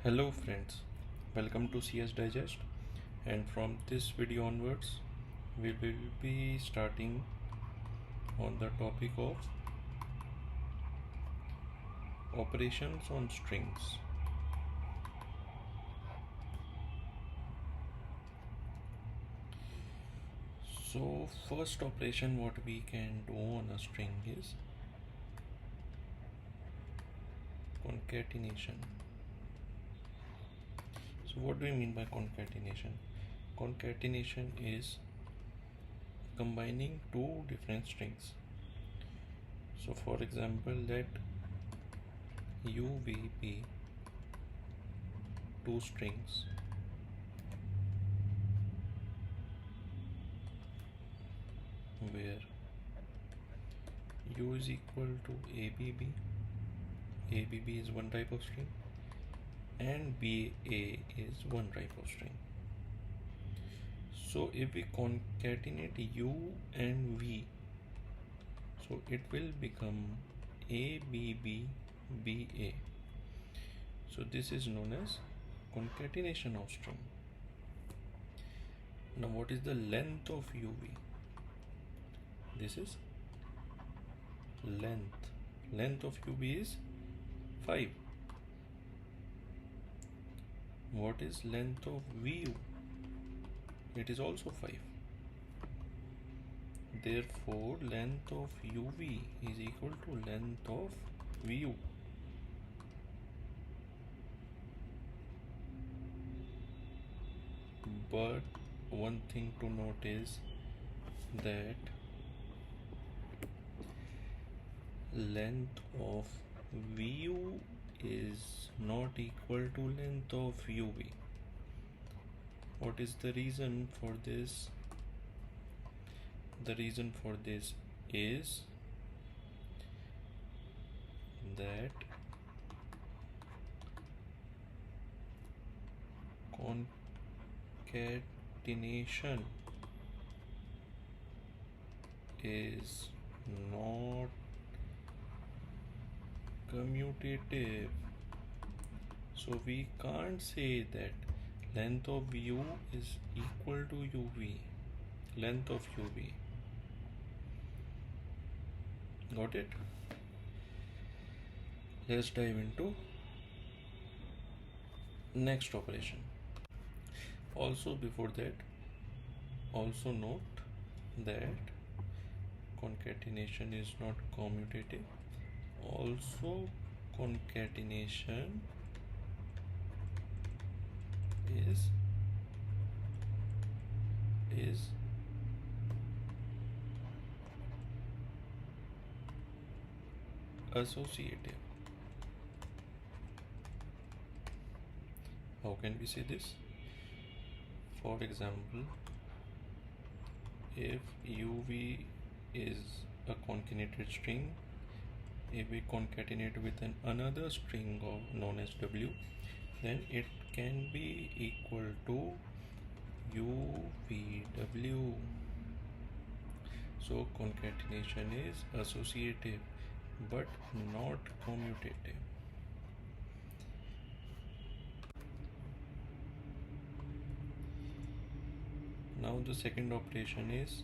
Hello friends, welcome to CS Digest, and from this video onwards we will be starting on the topic of operations on strings. So first operation what we can do on a string is concatenation. So what do we mean by concatenation? Concatenation is combining two different strings. So for example, let UV be two strings where U is equal to ABB. ABB is one type of string and BA is one type of string. So if we concatenate U and V, so it will become ABB-BA. So this is known as concatenation of string. Now what is the length of UV? This is length. Length of UV is 5. What is length of VU? It is also 5. Therefore, length of UV is equal to length of VU. But one thing to note is that length of VU is not equal to length of UV. What is the reason for this? The reason for this is that concatenation is not commutative. So we can't say that length of U is equal to UV. Length of UV. Got it? Let's dive into next operation. Also before that, also note that concatenation is not commutative. Also concatenation is associative. How can we say this? For example, if UV is a concatenated string, if we concatenate with another string known as W, then it can be equal to UVW. So concatenation is associative but not commutative. Now the second operation is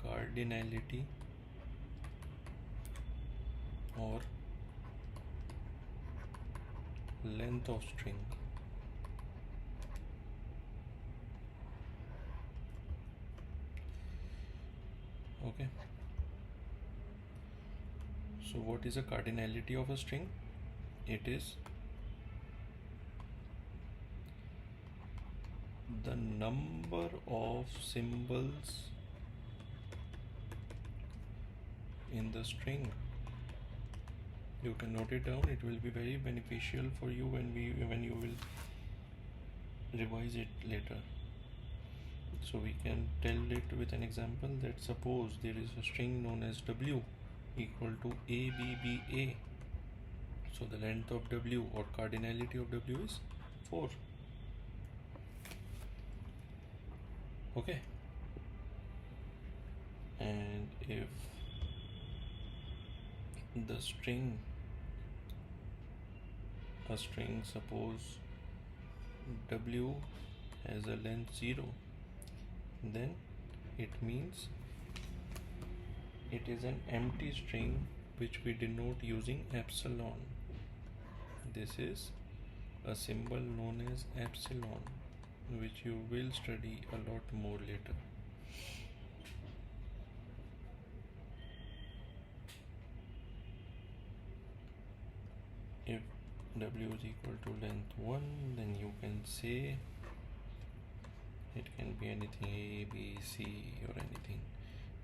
cardinality or length of string. Okay. So what is a cardinality of a string? It is the number of symbols in the string. You can note it down. It will be very beneficial for you when you will revise it later. So we can tell it with an example that suppose there is a string known as W equal to ABBA. So the length of W or cardinality of W is 4. Okay. And if the string a string, suppose W has a length 0, then it means it is an empty string which we denote using epsilon. This is a symbol known as epsilon, which you will study a lot more later. If W is equal to length 1, then you can say it can be anything A, B, C or anything.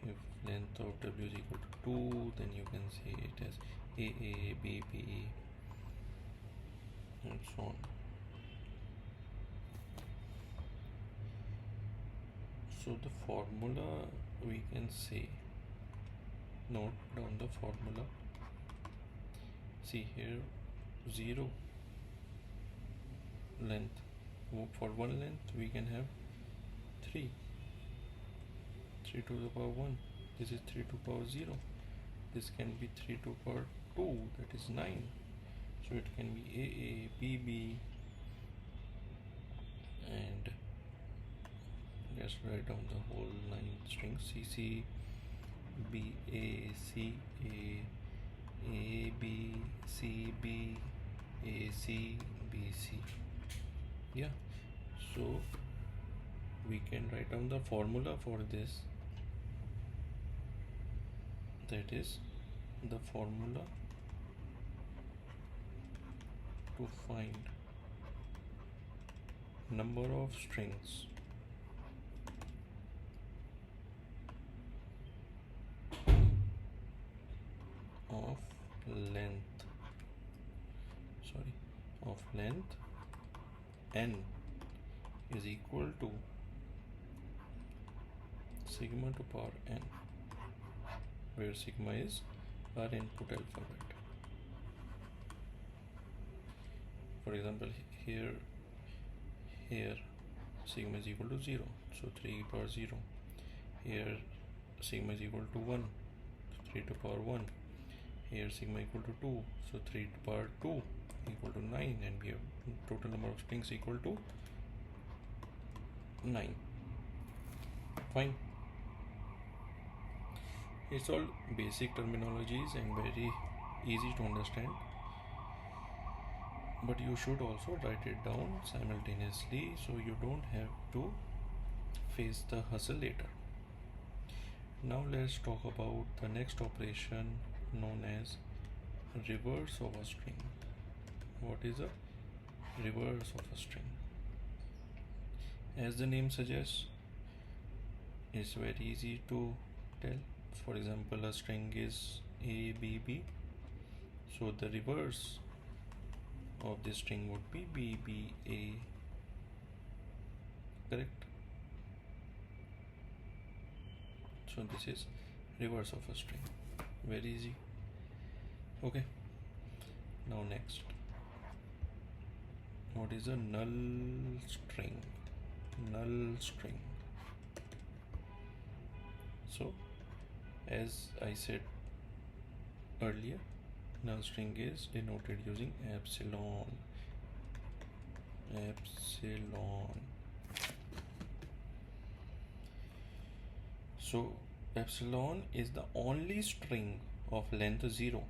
If length of W is equal to 2, then you can say it as AA, BB and so on. So the formula we can say, note down the formula. See here, 0 length. For one length we can have 3 to the power 1. This is 3 to the power 0. This can be 3 to the power 2, that is 9. So it can be AA, BB, and let's write down the whole 9 strings: CC, BA, CA, AB, CB, AC, BC. Yeah, so we can write down the formula for this. That is the formula to find number of strings of length n is equal to sigma to power n, where sigma is our input alphabet. For example, here sigma is equal to 0, so 3 power 0. Here sigma is equal to 1, 3 to power 1. Here sigma equal to 2, so 3 to power 2 equal to 9, and we have total number of strings equal to 9. Fine. It's all basic terminologies and very easy to understand, but you should also write it down simultaneously so you don't have to face the hustle later. Now let's talk about the next operation known as reverse of a string. What is a reverse of a string? As the name suggests, it's very easy to tell. For example, a string is ABB, so the reverse of this string would be BBA. Correct? So this is reverse of a string. Very easy. Okay. Now next, what is a null string? Null string. So as I said earlier, null string is denoted using epsilon. So epsilon is the only string of length 0.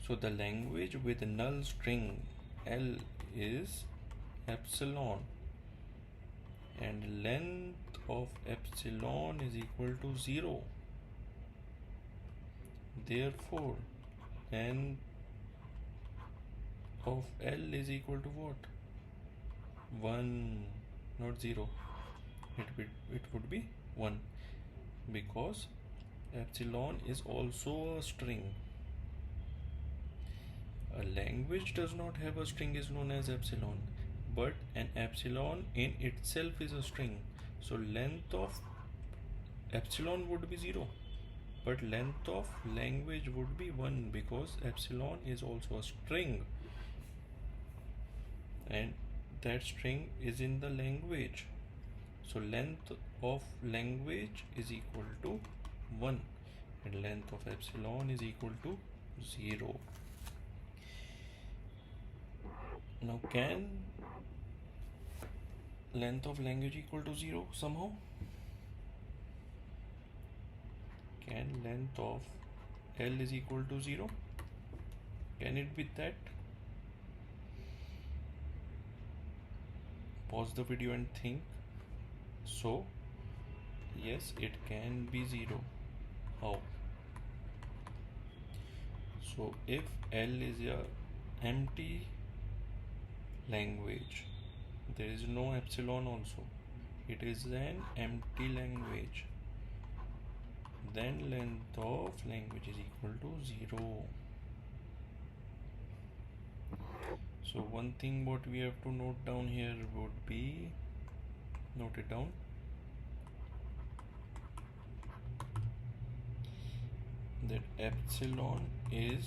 So the language with null string L is epsilon, and length of epsilon is equal to 0. Therefore length of L is equal to what? 1, not 0. It would be 1, because epsilon is also a string. A language does not have a string is known as epsilon, but an epsilon in itself is a string. So length of epsilon would be 0, but length of language would be 1, because epsilon is also a string, and that string is in the language. So length of language is equal to 1, and length of epsilon is equal to 0. Now can length of language equal to 0 somehow? Can length of L is equal to 0? Can it be that? Pause the video and think. So yes, it can be 0. How? So if L is a empty language, there is no epsilon also, it is an empty language, then length of language is equal to 0. So one thing what we have to note down here would be, note it down, that epsilon is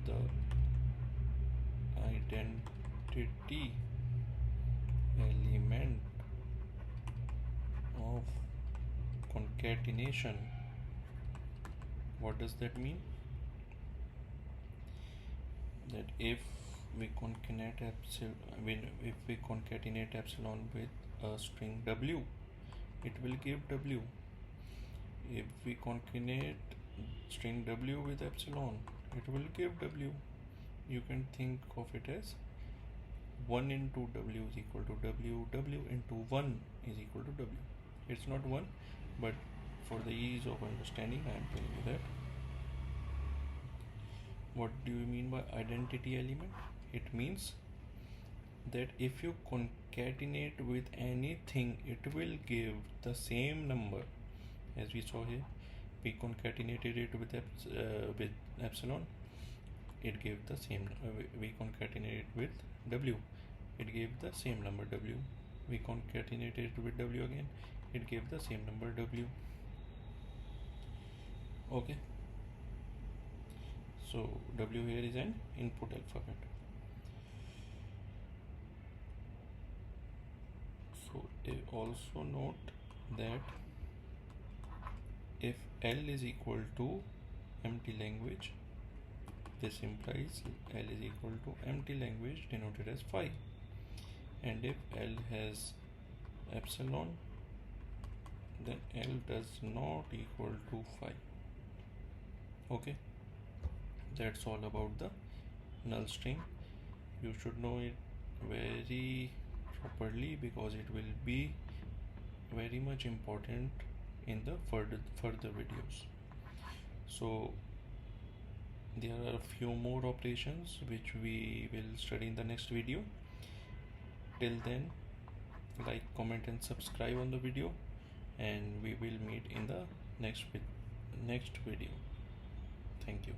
the identity element of concatenation. What does that mean? That if we concatenate epsilon with a string w, it will give w. If we concatenate string w with epsilon, it will give w. You can think of it as 1 into w is equal to w, w into 1 is equal to w. It's not 1, but for the ease of understanding I am telling you that. What do you mean by identity element? It means that if you concatenate with anything, it will give the same number. As we saw here, we concatenated it with epsilon, it gave the same. We concatenated it with w, it gave the same number w. We concatenated it with w again, it gave the same number w. Okay, so w here is an input alphabet. So also note that if L is equal to empty language, this implies L is equal to empty language denoted as 5, and if L has epsilon, then L does not equal to 5. Okay, that's all about the null string. You should know it very properly because it will be very much important in the further videos. So there are a few more operations which we will study in the next video. Till then, like, comment and subscribe on the video, and we will meet in the next video. Thank you.